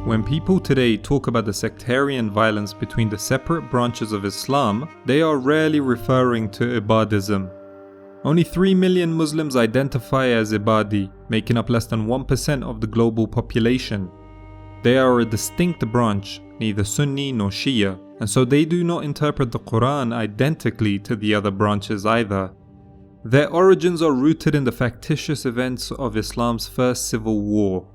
When people today talk about the sectarian violence between the separate branches of Islam, they are rarely referring to Ibadism. Only 3 million Muslims identify as Ibadi, making up less than 1% of the global population. They are a distinct branch, neither Sunni nor Shia, and so they do not interpret the Qur'an identically to the other branches either. Their origins are rooted in the factitious events of Islam's first civil war.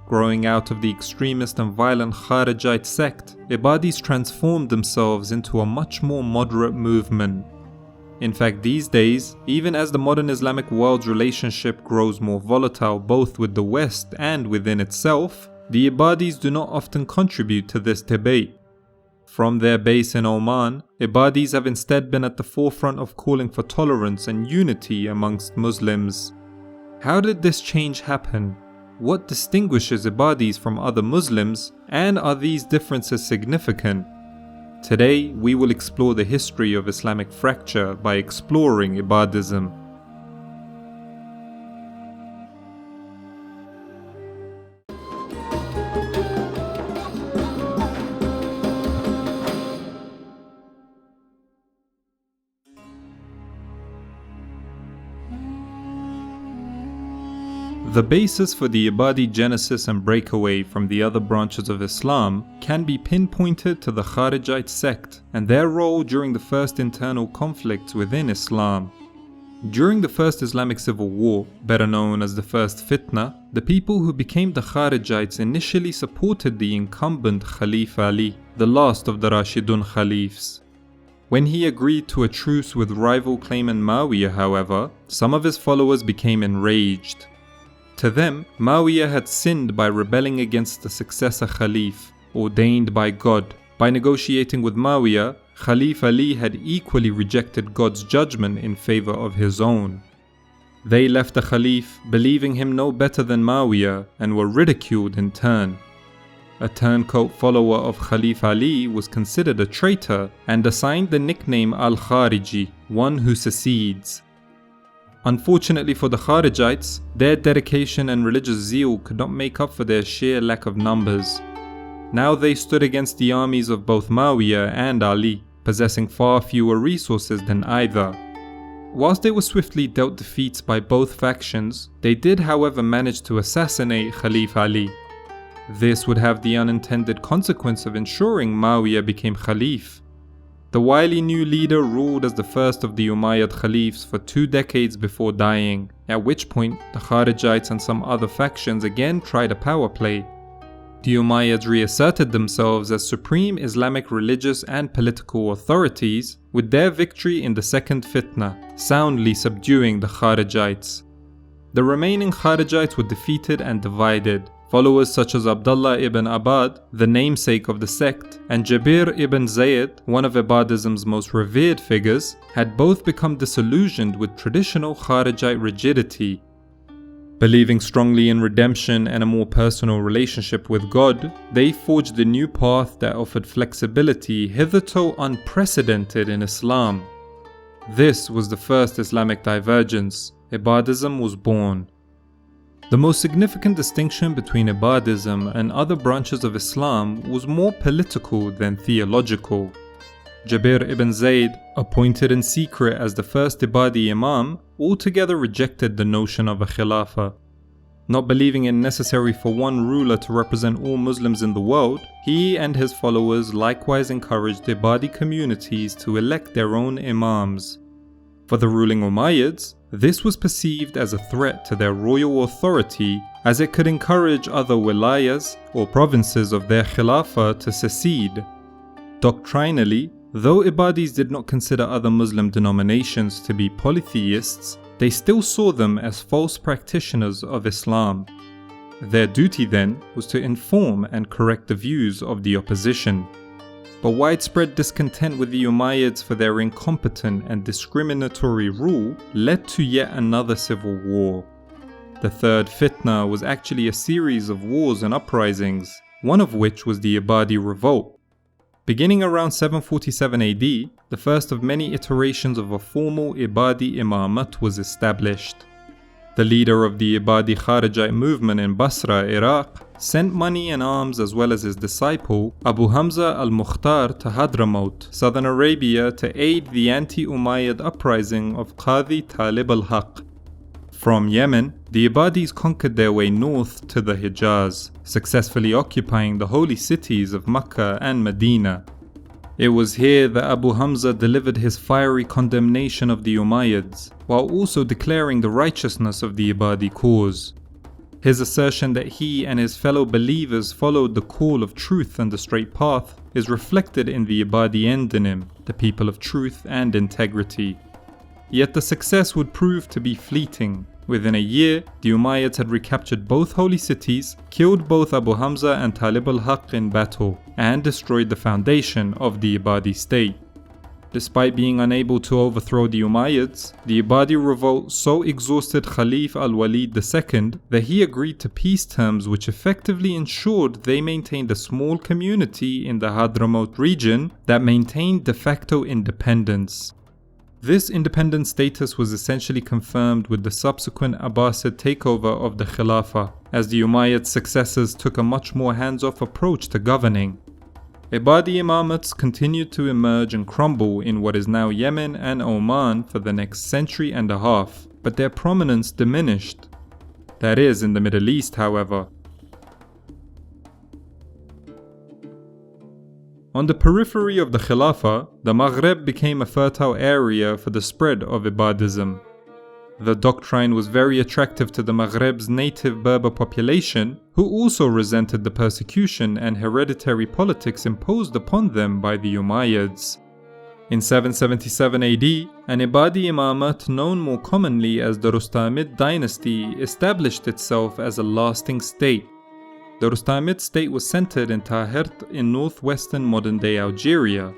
Growing out of the extremist and violent Kharijite sect, Ibadis transformed themselves into a much more moderate movement. In fact, these days, even as the modern Islamic world's relationship grows more volatile both with the West and within itself, the Ibadis do not often contribute to this debate. From their base in Oman, Ibadis have instead been at the forefront of calling for tolerance and unity amongst Muslims. How did this change happen? What distinguishes Ibadis from other Muslims, and are these differences significant? Today, we will explore the history of Islamic fracture by exploring Ibadism. The basis for the Ibadi genesis and breakaway from the other branches of Islam can be pinpointed to the Kharijite sect and their role during the first internal conflicts within Islam. During the first Islamic civil war, better known as the first fitna, the people who became the Kharijites initially supported the incumbent Khalif Ali, the last of the Rashidun Khalifs. When he agreed to a truce with rival claimant Muawiyah, however, some of his followers became enraged. To them, Muawiyah had sinned by rebelling against the successor Khalif, ordained by God. By negotiating with Muawiyah, Khalif Ali had equally rejected God's judgment in favor of his own. They left the Khalif, believing him no better than Muawiyah, and were ridiculed in turn. A turncoat follower of Khalif Ali was considered a traitor and assigned the nickname Al-Khariji, one who secedes. Unfortunately for the Kharijites, their dedication and religious zeal could not make up for their sheer lack of numbers. Now they stood against the armies of both Muawiyah and Ali, possessing far fewer resources than either. Whilst they were swiftly dealt defeats by both factions, they did however manage to assassinate Khalif Ali. This would have the unintended consequence of ensuring Muawiyah became Khalif. The wily new leader ruled as the first of the Umayyad Khalifs for 2 decades before dying, at which point the Kharijites and some other factions again tried a power play. The Umayyads reasserted themselves as supreme Islamic religious and political authorities, with their victory in the second fitna, soundly subduing the Kharijites. The remaining Kharijites were defeated and divided. Followers such as Abdullah ibn Abbad, the namesake of the sect, and Jabir ibn Zayd, one of Ibadism's most revered figures, had both become disillusioned with traditional Kharijite rigidity. Believing strongly in redemption and a more personal relationship with God, they forged a new path that offered flexibility hitherto unprecedented in Islam. This was the first Islamic divergence. Ibadism was born. The most significant distinction between Ibadism and other branches of Islam was more political than theological. Jabir ibn Zayd, appointed in secret as the first Ibadi Imam, altogether rejected the notion of a Khilafah. Not believing it necessary for one ruler to represent all Muslims in the world, he and his followers likewise encouraged Ibadi communities to elect their own Imams. For the ruling Umayyads, this was perceived as a threat to their royal authority, as it could encourage other wilayas or provinces of their Khilafah to secede. Doctrinally, though Ibadis did not consider other Muslim denominations to be polytheists, they still saw them as false practitioners of Islam. Their duty then was to inform and correct the views of the opposition. But widespread discontent with the Umayyads for their incompetent and discriminatory rule led to yet another civil war. The third fitna was actually a series of wars and uprisings, one of which was the Ibadi revolt. Beginning around 747 AD, the first of many iterations of a formal Ibadi Imamate was established. The leader of the Ibadi Kharijite movement in Basra, Iraq, sent money and arms as well as his disciple Abu Hamza al-Mukhtar to Hadramaut, southern Arabia, to aid the anti-Umayyad uprising of Qadi Talib al-Haq. From Yemen, the Ibadis conquered their way north to the Hijaz, successfully occupying the holy cities of Makkah and Medina. It was here that Abu Hamza delivered his fiery condemnation of the Umayyads, while also declaring the righteousness of the Ibadi cause. His assertion that he and his fellow believers followed the call of truth and the straight path is reflected in the Ibadi endonym, the people of truth and integrity. Yet the success would prove to be fleeting. Within a year, the Umayyads had recaptured both holy cities, killed both Abu Hamza and Talib al-Haq in battle, and destroyed the foundation of the Ibadi state. Despite being unable to overthrow the Umayyads, the Ibadi revolt so exhausted Khalif al-Walid II that he agreed to peace terms which effectively ensured they maintained a small community in the Hadramaut region that maintained de facto independence. This independent status was essentially confirmed with the subsequent Abbasid takeover of the Khilafah, as the Umayyad successors took a much more hands-off approach to governing. Ibadi Imamates continued to emerge and crumble in what is now Yemen and Oman for the next century and a half, but their prominence diminished. That is, in the Middle East, however. On the periphery of the Khilafah, the Maghreb became a fertile area for the spread of Ibadism. The doctrine was very attractive to the Maghreb's native Berber population, who also resented the persecution and hereditary politics imposed upon them by the Umayyads. In 777 AD, an Ibadi Imamate known more commonly as the Rustamid dynasty established itself as a lasting state. The Rustamid state was centered in Tahirt in northwestern modern-day Algeria.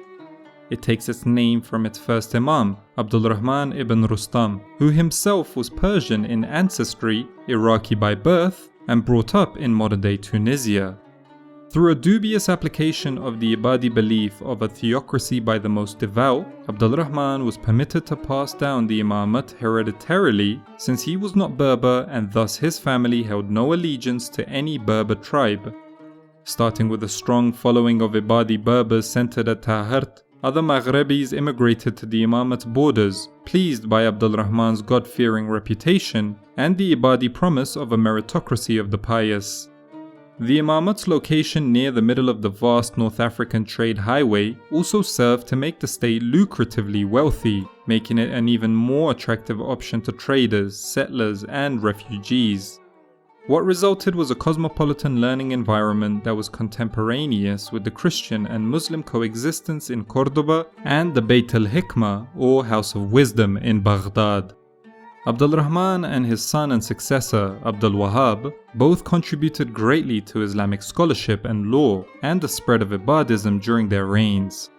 It takes its name from its first Imam, Abdul Rahman ibn Rustam, who himself was Persian in ancestry, Iraqi by birth, and brought up in modern-day Tunisia. Through a dubious application of the Ibadi belief of a theocracy by the most devout, Abdul Rahman was permitted to pass down the Imamate hereditarily since he was not Berber and thus his family held no allegiance to any Berber tribe. Starting with a strong following of Ibadi Berbers centered at Tahirt, other Maghrebis immigrated to the Imamate's borders, pleased by Abdul Rahman's God-fearing reputation and the Ibadi promise of a meritocracy of the pious. The Imamate's location near the middle of the vast North African trade highway also served to make the state lucratively wealthy, making it an even more attractive option to traders, settlers, and refugees. What resulted was a cosmopolitan learning environment that was contemporaneous with the Christian and Muslim coexistence in Cordoba and the Bayt al-Hikmah, or House of Wisdom, in Baghdad. Abdul Rahman and his son and successor, Abdul Wahhab, both contributed greatly to Islamic scholarship and law and the spread of Ibadism during their reigns.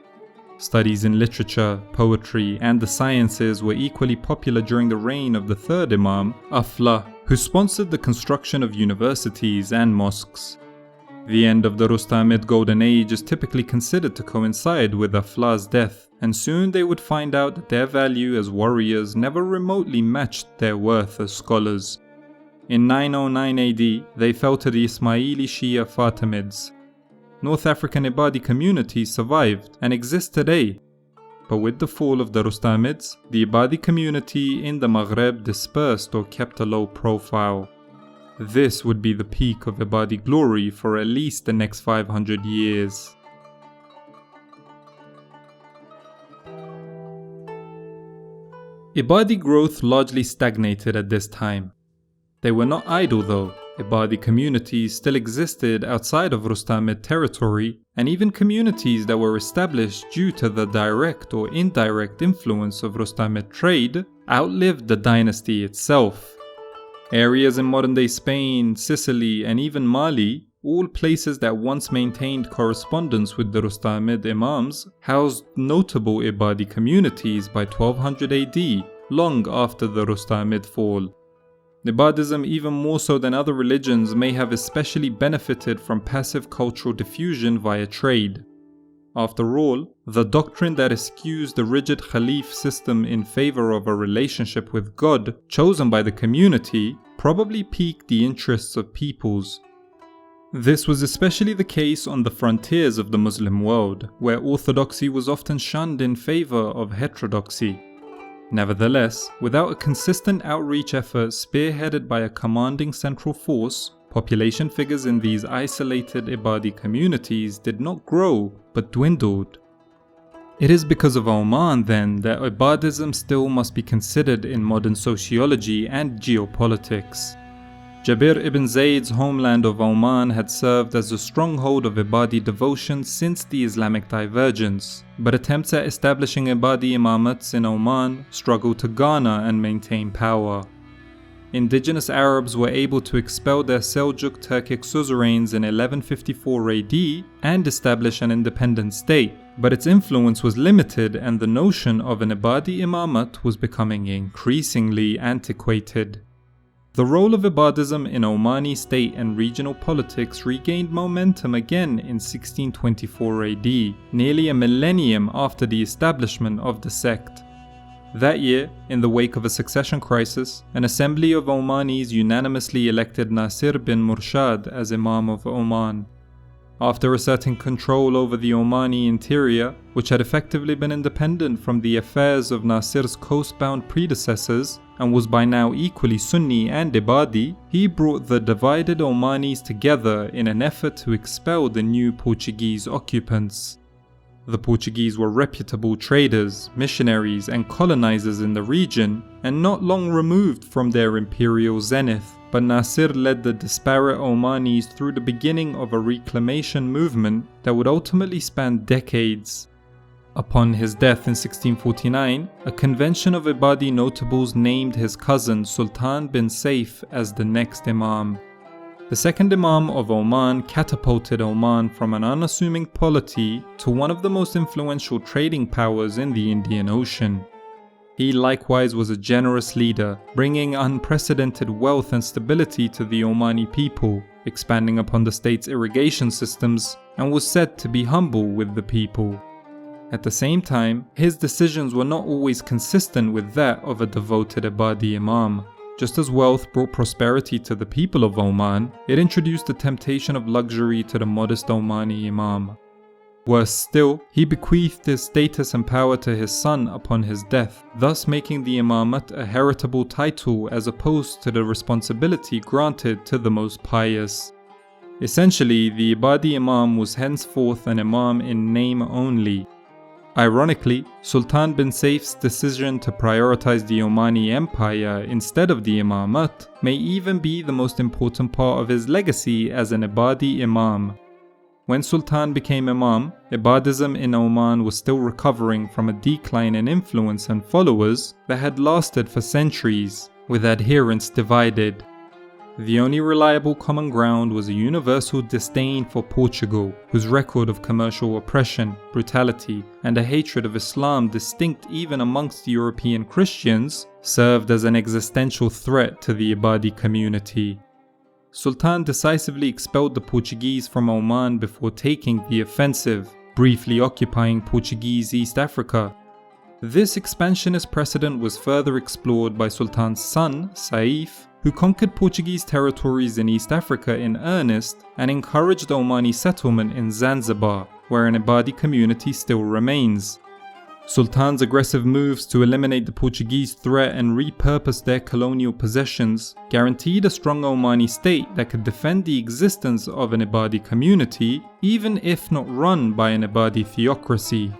Studies in literature, poetry, and the sciences were equally popular during the reign of the third Imam, Aflah, who sponsored the construction of universities and mosques. The end of the Rustamid Golden Age is typically considered to coincide with Aflah's death, and soon they would find out that their value as warriors never remotely matched their worth as scholars. In 909 AD, they fell to the Ismaili Shia Fatimids. North African Ibadi communities survived and exist today, but with the fall of the Rustamids, the Ibadi community in the Maghreb dispersed or kept a low profile. This would be the peak of Ibadi glory for at least the next 500 years. Ibadi growth largely stagnated at this time. They were not idle though. Ibadi communities still existed outside of Rustamid territory, and even communities that were established due to the direct or indirect influence of Rustamid trade outlived the dynasty itself. Areas in modern-day Spain, Sicily, and even Mali, all places that once maintained correspondence with the Rustamid Imams, housed notable Ibadi communities by 1200 AD, long after the Rustamid fall. Ibadism, even more so than other religions, may have especially benefited from passive cultural diffusion via trade. After all, the doctrine that eschews the rigid Khalif system in favor of a relationship with God chosen by the community probably piqued the interests of peoples. This was especially the case on the frontiers of the Muslim world, where orthodoxy was often shunned in favor of heterodoxy. Nevertheless, without a consistent outreach effort spearheaded by a commanding central force, population figures in these isolated Ibadi communities did not grow, but dwindled. It is because of Oman, then, that Ibadism still must be considered in modern sociology and geopolitics. Jabir ibn Zayd's homeland of Oman had served as a stronghold of Ibadi devotion since the Islamic divergence, but attempts at establishing Ibadi Imamates in Oman struggled to garner and maintain power. Indigenous Arabs were able to expel their Seljuk Turkic suzerains in 1154 AD and establish an independent state, but its influence was limited and the notion of an Ibadi Imamate was becoming increasingly antiquated. The role of Ibadism in Omani state and regional politics regained momentum again in 1624 AD, nearly a millennium after the establishment of the sect. That year, in the wake of a succession crisis, an assembly of Omanis unanimously elected Nasir bin Murshad as Imam of Oman. After asserting control over the Omani interior, which had effectively been independent from the affairs of Nasir's coast-bound predecessors and was by now equally Sunni and Ibadi, he brought the divided Omanis together in an effort to expel the new Portuguese occupants. The Portuguese were reputable traders, missionaries, and colonizers in the region, and not long removed from their imperial zenith, but Nasir led the disparate Omanis through the beginning of a reclamation movement that would ultimately span decades. Upon his death in 1649, a convention of Ibadi notables named his cousin Sultan bin Saif as the next Imam. The second Imam of Oman catapulted Oman from an unassuming polity to one of the most influential trading powers in the Indian Ocean. He likewise was a generous leader, bringing unprecedented wealth and stability to the Omani people, expanding upon the state's irrigation systems, and was said to be humble with the people. At the same time, his decisions were not always consistent with that of a devoted Ibadi Imam. Just as wealth brought prosperity to the people of Oman, it introduced the temptation of luxury to the modest Omani Imam. Worse still, he bequeathed his status and power to his son upon his death, thus making the Imamate a heritable title as opposed to the responsibility granted to the most pious. Essentially, the Ibadi Imam was henceforth an Imam in name only. Ironically, Sultan bin Saif's decision to prioritize the Omani Empire instead of the Imamate may even be the most important part of his legacy as an Ibadi Imam. When Sultan became Imam, Ibadism in Oman was still recovering from a decline in influence and followers that had lasted for centuries, with adherents divided. The only reliable common ground was a universal disdain for Portugal, whose record of commercial oppression, brutality, and a hatred of Islam distinct even amongst European Christians served as an existential threat to the Ibadi community. Sultan decisively expelled the Portuguese from Oman before taking the offensive, briefly occupying Portuguese East Africa. This expansionist precedent was further explored by Sultan's son, Saif, who conquered Portuguese territories in East Africa in earnest and encouraged Omani settlement in Zanzibar, where an Ibadi community still remains. Sultan's aggressive moves to eliminate the Portuguese threat and repurpose their colonial possessions guaranteed a strong Omani state that could defend the existence of an Ibadi community, even if not run by an Ibadi theocracy.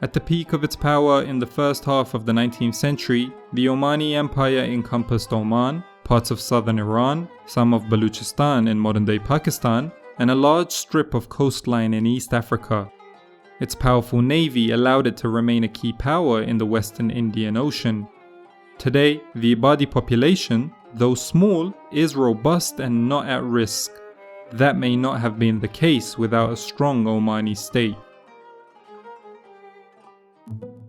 At the peak of its power in the first half of the 19th century, the Omani Empire encompassed Oman, parts of southern Iran, some of Baluchistan in modern-day Pakistan, and a large strip of coastline in East Africa. Its powerful navy allowed it to remain a key power in the western Indian Ocean. Today, the Ibadi population, though small, is robust and not at risk. That may not have been the case without a strong Omani state.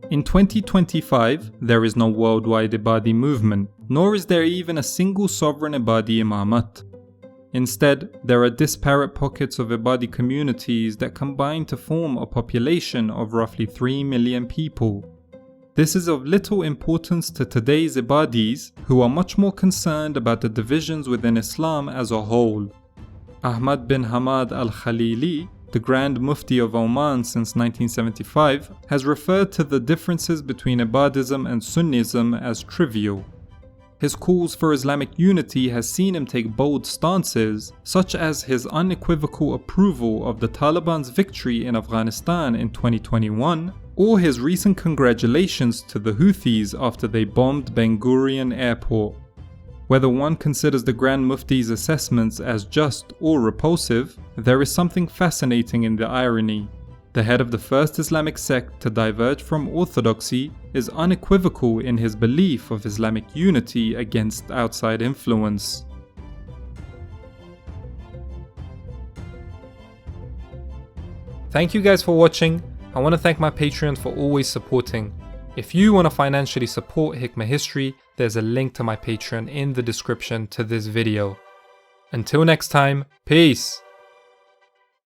In 2025, there is no worldwide Ibadi movement, nor is there even a single sovereign Ibadi Imamate. Instead, there are disparate pockets of Ibadi communities that combine to form a population of roughly 3 million people. This is of little importance to today's Ibadis, who are much more concerned about the divisions within Islam as a whole. Ahmad bin Hamad al-Khalili, the Grand Mufti of Oman since 1975, has referred to the differences between Ibadism and Sunnism as trivial. His calls for Islamic unity has seen him take bold stances, such as his unequivocal approval of the Taliban's victory in Afghanistan in 2021, or his recent congratulations to the Houthis after they bombed Ben Gurion Airport. Whether one considers the Grand Mufti's assessments as just or repulsive, there is something fascinating in the irony. The head of the first Islamic sect to diverge from orthodoxy is unequivocal in his belief of Islamic unity against outside influence. Thank you guys for watching. I want to thank my Patreons for always supporting. If you want to financially support Hikmah History, there's a link to my Patreon in the description to this video. Until next time, peace!